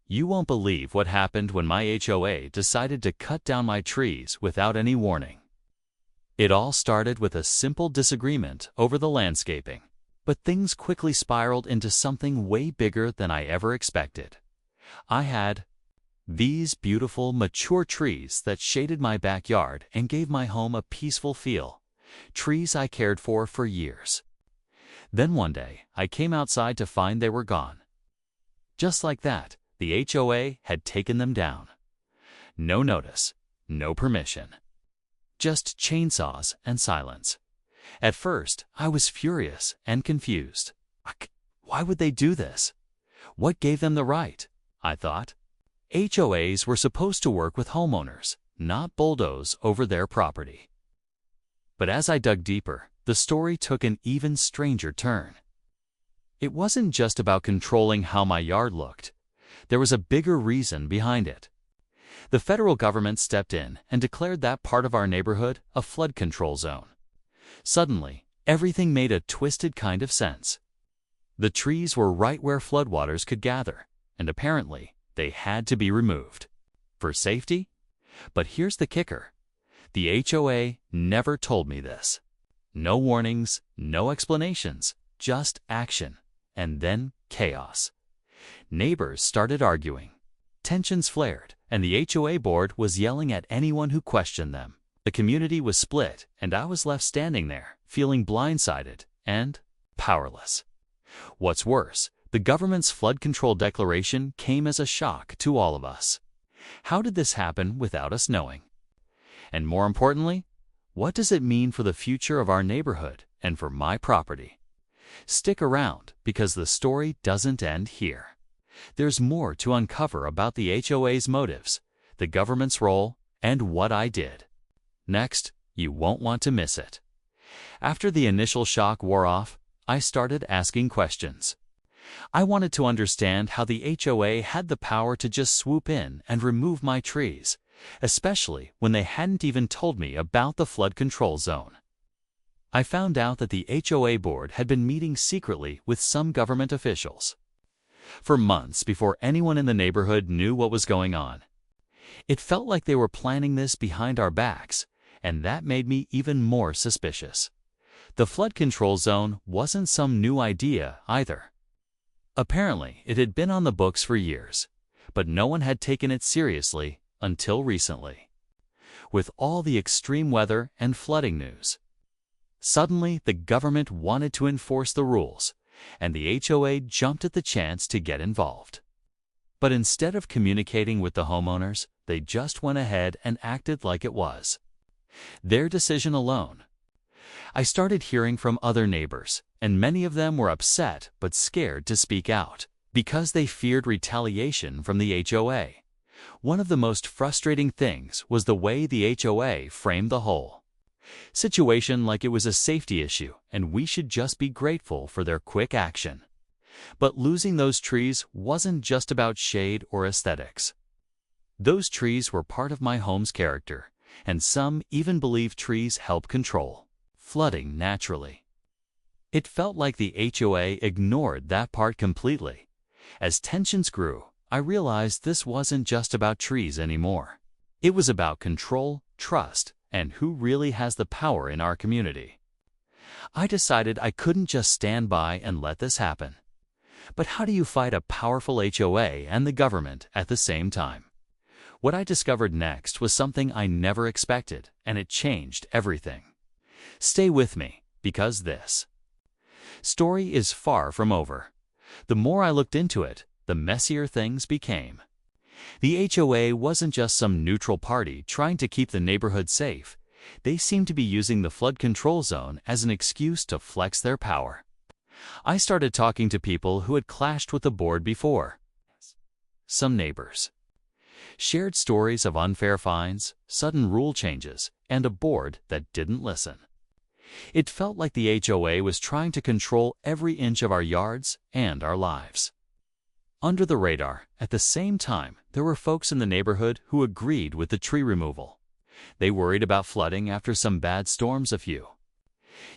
You won't believe what happened when my HOA decided to cut down my trees without any warning. It all started with a simple disagreement over the landscaping, but things quickly spiraled into something way bigger than I ever expected. I had these beautiful, mature trees that shaded my backyard and gave my home a peaceful feel, trees I cared for years. Then one day, I came outside to find they were gone. Just like that, the HOA had taken them down. No notice, no permission. Just chainsaws and silence. At first, I was furious and confused. Why would they do this? What gave them the right? I thought. HOAs were supposed to work with homeowners, not bulldoze over their property. But as I dug deeper, the story took an even stranger turn. It wasn't just about controlling how my yard looked. There was a bigger reason behind it. The federal government stepped in and declared that part of our neighborhood a flood control zone. Suddenly, everything made a twisted kind of sense. The trees were right where floodwaters could gather, and apparently, they had to be removed. For safety? But here's the kicker. The HOA never told me this. No warnings, no explanations, just action, and then chaos. Neighbors started arguing. Tensions flared, and the HOA board was yelling at anyone who questioned them. The community was split, and I was left standing there, feeling blindsided and powerless. What's worse, the government's flood control declaration came as a shock to all of us. How did this happen without us knowing? And more importantly, what does it mean for the future of our neighborhood and for my property? Stick around, because the story doesn't end here. There's more to uncover about the HOA's motives, the government's role, and what I did. Next, you won't want to miss it. After the initial shock wore off, I started asking questions. I wanted to understand how the HOA had the power to just swoop in and remove my trees, especially when they hadn't even told me about the flood control zone. I found out that the HOA board had been meeting secretly with some government officials for months before anyone in the neighborhood knew what was going on. It felt like they were planning this behind our backs, and that made me even more suspicious. The flood control zone wasn't some new idea either. Apparently, it had been on the books for years, but no one had taken it seriously until recently. With all the extreme weather and flooding news, suddenly the government wanted to enforce the rules, and the HOA jumped at the chance to get involved. But instead of communicating with the homeowners, they just went ahead and acted like it was their decision alone. I started hearing from other neighbors, and many of them were upset but scared to speak out because they feared retaliation from the HOA. One of the most frustrating things was the way the HOA framed the whole situation like it was a safety issue and we should just be grateful for their quick action. But losing those trees wasn't just about shade or aesthetics. Those trees were part of my home's character, and some even believe trees help control flooding naturally. It felt like the HOA ignored that part completely. As tensions grew, I realized this wasn't just about trees anymore. It was about control, trust, and who really has the power in our community. I decided I couldn't just stand by and let this happen. But how do you fight a powerful HOA and the government at the same time? What I discovered next was something I never expected, and it changed everything. Stay with me, because this story is far from over. The more I looked into it, the messier things became. The HOA wasn't just some neutral party trying to keep the neighborhood safe. They seemed to be using the flood control zone as an excuse to flex their power. I started talking to people who had clashed with the board before. Some neighbors shared stories of unfair fines, sudden rule changes, and a board that didn't listen. It felt like the HOA was trying to control every inch of our yards and our lives. Under the radar, at the same time, there were folks in the neighborhood who agreed with the tree removal. They worried about flooding after some bad storms a few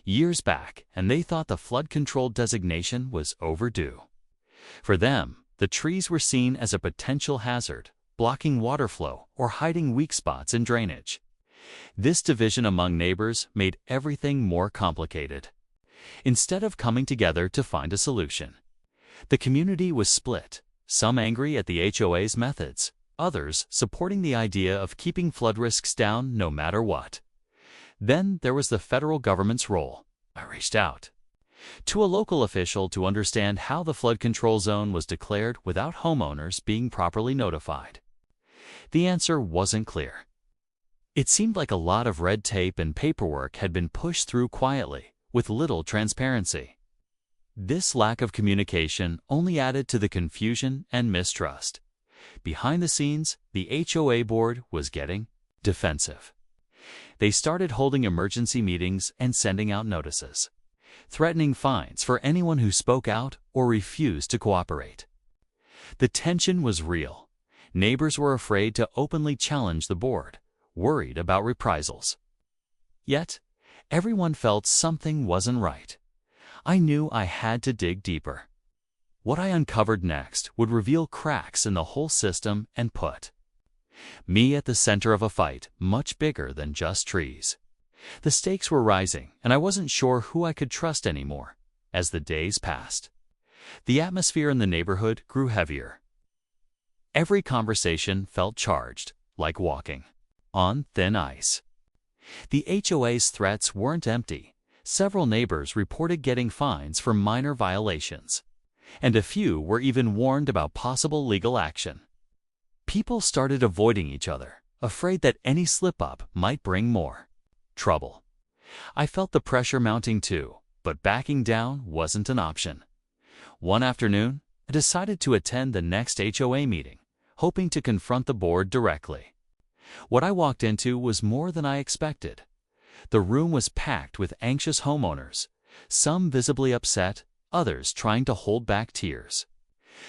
years back, and they thought the flood control designation was overdue. For them, The trees were seen as a potential hazard, blocking water flow or hiding weak spots in drainage. This division among neighbors made everything more complicated. Instead of coming together to find a solution, the community was split, some angry at the HOA's methods, others supporting the idea of keeping flood risks down no matter what. Then there was the federal government's role. I reached out to a local official to understand how the flood control zone was declared without homeowners being properly notified. The answer wasn't clear. It seemed like a lot of red tape and paperwork had been pushed through quietly, with little transparency. This lack of communication only added to the confusion and mistrust. Behind the scenes, the HOA board was getting defensive. They started holding emergency meetings and sending out notices, threatening fines for anyone who spoke out or refused to cooperate. The tension was real. Neighbors were afraid to openly challenge the board, worried about reprisals. Yet, everyone felt something wasn't right. I knew I had to dig deeper. What I uncovered next would reveal cracks in the whole system and put me at the center of a fight much bigger than just trees. The stakes were rising, and I wasn't sure who I could trust anymore. As the days passed, the atmosphere in the neighborhood grew heavier. Every conversation felt charged, like walking on thin ice. The HOA's threats weren't empty. Several neighbors reported getting fines for minor violations, and a few were even warned about possible legal action. People started avoiding each other, afraid that any slip-up might bring more trouble. I felt the pressure mounting too, but backing down wasn't an option. One afternoon, I decided to attend the next HOA meeting, hoping to confront the board directly. What I walked into was more than I expected. The room was packed with anxious homeowners, some visibly upset, others trying to hold back tears.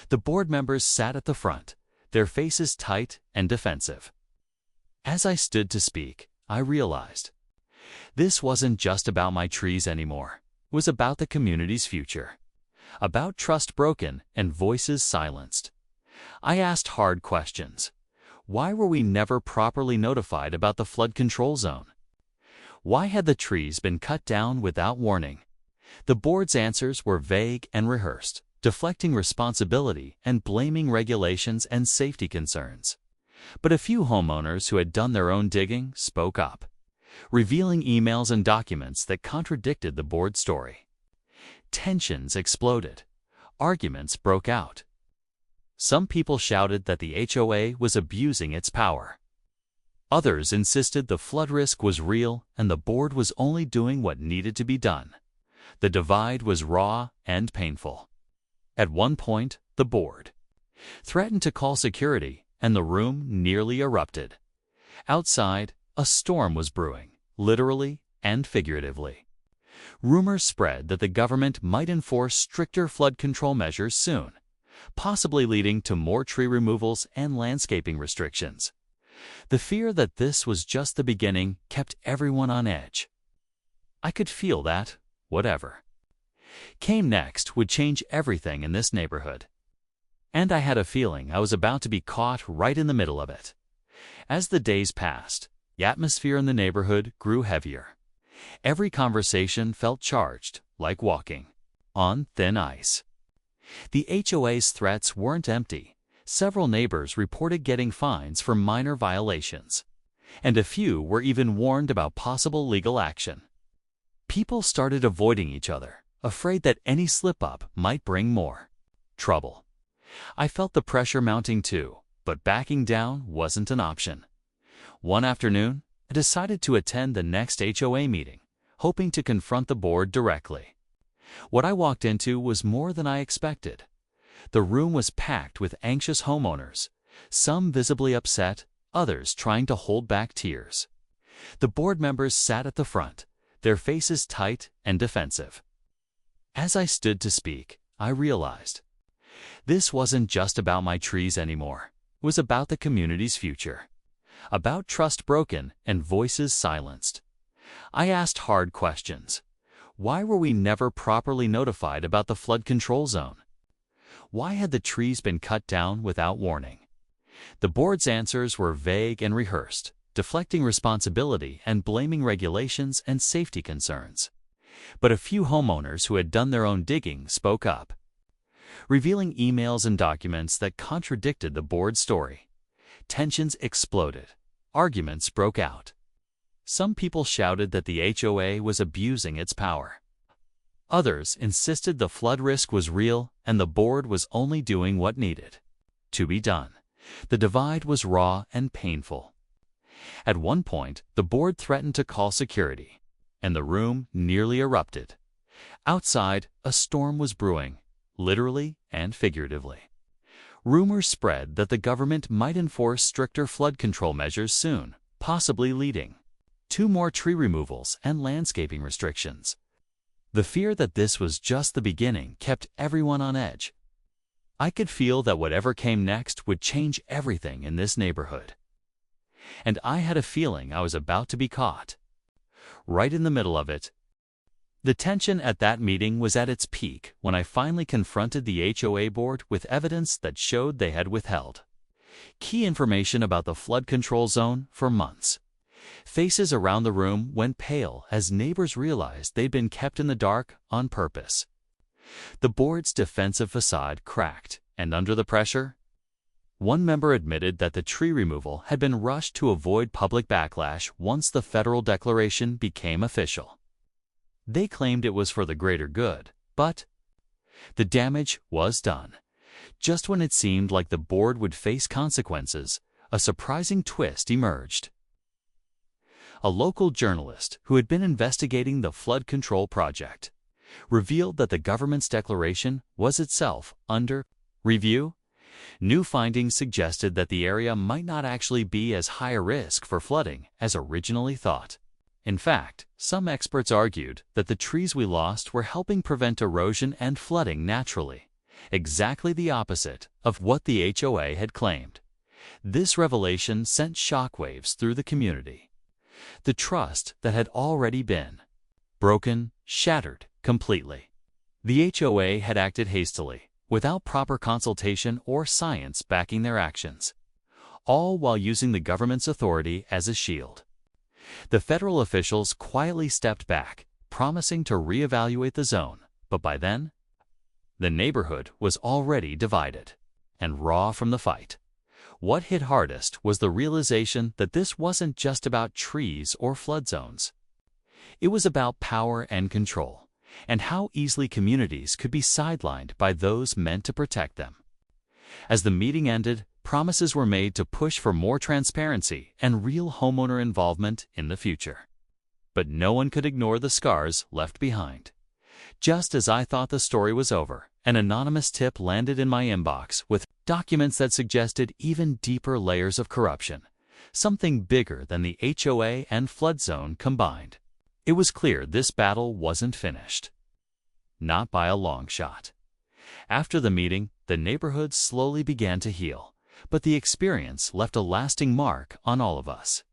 The board members sat at the front, their faces tight and defensive. As I stood to speak, I realized this wasn't just about my trees anymore. It was about the community's future, about trust broken and voices silenced. I asked hard questions. Why were we never properly notified about the flood control zone? Why had the trees been cut down without warning? The board's answers were vague and rehearsed, deflecting responsibility and blaming regulations and safety concerns. But a few homeowners who had done their own digging spoke up, revealing emails and documents that contradicted the board story. Tensions exploded. Arguments broke out. Some people shouted that the HOA was abusing its power. Others insisted the flood risk was real and the board was only doing what needed to be done. The divide was raw and painful. At one point, the board threatened to call security, and the room nearly erupted. Outside, a storm was brewing, literally and figuratively. Rumors spread that the government might enforce stricter flood control measures soon, possibly leading to more tree removals and landscaping restrictions. The fear that this was just the beginning kept everyone on edge. I could feel that whatever came next would change everything in this neighborhood. And I had a feeling I was about to be caught right in the middle of it. As the days passed, the atmosphere in the neighborhood grew heavier. Every conversation felt charged, like walking on thin ice. The HOA's threats weren't empty. Several neighbors reported getting fines for minor violations, and a few were even warned about possible legal action. People started avoiding each other, afraid that any slip-up might bring more trouble. I felt the pressure mounting too, but backing down wasn't an option. One afternoon, I decided to attend the next HOA meeting, hoping to confront the board directly. What I walked into was more than I expected. The room was packed with anxious homeowners, some visibly upset, others trying to hold back tears. The board members sat at the front, their faces tight and defensive. As I stood to speak, I realized this wasn't just about my trees anymore. It was about the community's future, about trust broken and voices silenced. I asked hard questions. Why were we never properly notified about the flood control zone? Why had the trees been cut down without warning? The board's answers were vague and rehearsed, deflecting responsibility and blaming regulations and safety concerns. But a few homeowners who had done their own digging spoke up, revealing emails and documents that contradicted the board's story. Tensions exploded. Arguments broke out. Some people shouted that the HOA was abusing its power. Others insisted the flood risk was real and the board was only doing what needed to be done. The divide was raw and painful. At one point, the board threatened to call security, and the room nearly erupted. Outside, a storm was brewing, literally and figuratively. Rumors spread that the government might enforce stricter flood control measures soon, possibly leading to more tree removals and landscaping restrictions. The fear that this was just the beginning kept everyone on edge. I could feel that whatever came next would change everything in this neighborhood. And I had a feeling I was about to be caught. Right in the middle of it. The tension at that meeting was at its peak when I finally confronted the HOA board with evidence that showed they had withheld key information about the flood control zone for months. Faces around the room went pale as neighbors realized they'd been kept in the dark on purpose. The board's defensive facade cracked, and under the pressure, one member admitted that the tree removal had been rushed to avoid public backlash once the federal declaration became official. They claimed it was for the greater good, but the damage was done. Just when it seemed like the board would face consequences, a surprising twist emerged. A local journalist who had been investigating the flood control project revealed that the government's declaration was itself under review. New findings suggested that the area might not actually be as high a risk for flooding as originally thought. In fact, some experts argued that the trees we lost were helping prevent erosion and flooding naturally, exactly the opposite of what the HOA had claimed. This revelation sent shockwaves through the community. The trust that had already been broken shattered completely. The HOA had acted hastily, without proper consultation or science backing their actions, all while using the government's authority as a shield. The federal officials quietly stepped back, promising to reevaluate the zone, but by then, the neighborhood was already divided and raw from the fight. What hit hardest was the realization that this wasn't just about trees or flood zones. It was about power and control, and how easily communities could be sidelined by those meant to protect them. As the meeting ended, promises were made to push for more transparency and real homeowner involvement in the future. But no one could ignore the scars left behind. Just as I thought the story was over, an anonymous tip landed in my inbox with documents that suggested even deeper layers of corruption, something bigger than the HOA and flood zone combined. It was clear this battle wasn't finished. Not by a long shot. After the meeting, the neighborhood slowly began to heal, but the experience left a lasting mark on all of us.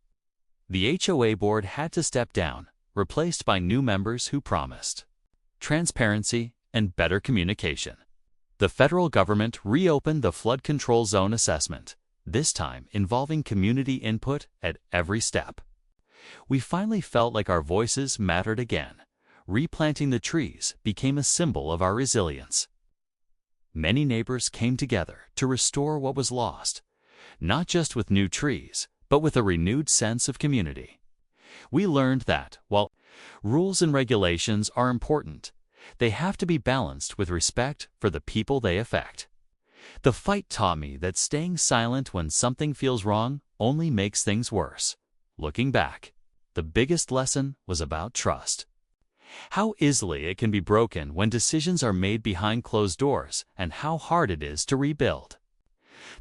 The HOA board had to step down, replaced by new members who promised transparency and better communication. The federal government reopened the flood control zone assessment, this time involving community input at every step. We finally felt like our voices mattered again. Replanting the trees became a symbol of our resilience. Many neighbors came together to restore what was lost, not just with new trees, but with a renewed sense of community. We learned that, while rules and regulations are important, they have to be balanced with respect for the people they affect. The fight taught me that staying silent when something feels wrong only makes things worse. Looking back, the biggest lesson was about trust. How easily it can be broken when decisions are made behind closed doors, and how hard it is to rebuild.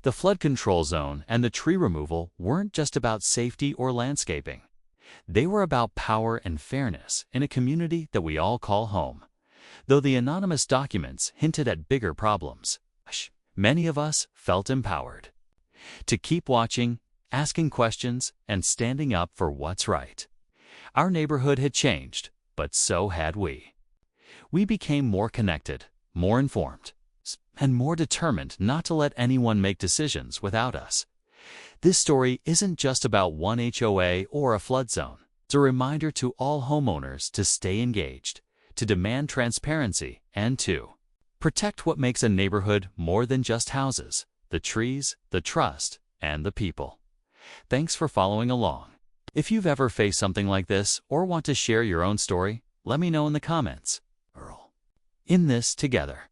The flood control zone and the tree removal weren't just about safety or landscaping. They were about power and fairness in a community that we all call home. Though the anonymous documents hinted at bigger problems, many of us felt empowered to keep watching, asking questions, and standing up for what's right. Our neighborhood had changed, but so had we. We became more connected, more informed, and more determined not to let anyone make decisions without us. This story isn't just about one HOA or a flood zone. It's a reminder to all homeowners to stay engaged, to demand transparency, and to protect what makes a neighborhood more than just houses: the trees, the trust, and the people. Thanks for following along. If you've ever faced something like this or want to share your own story, let me know in the comments. In this together.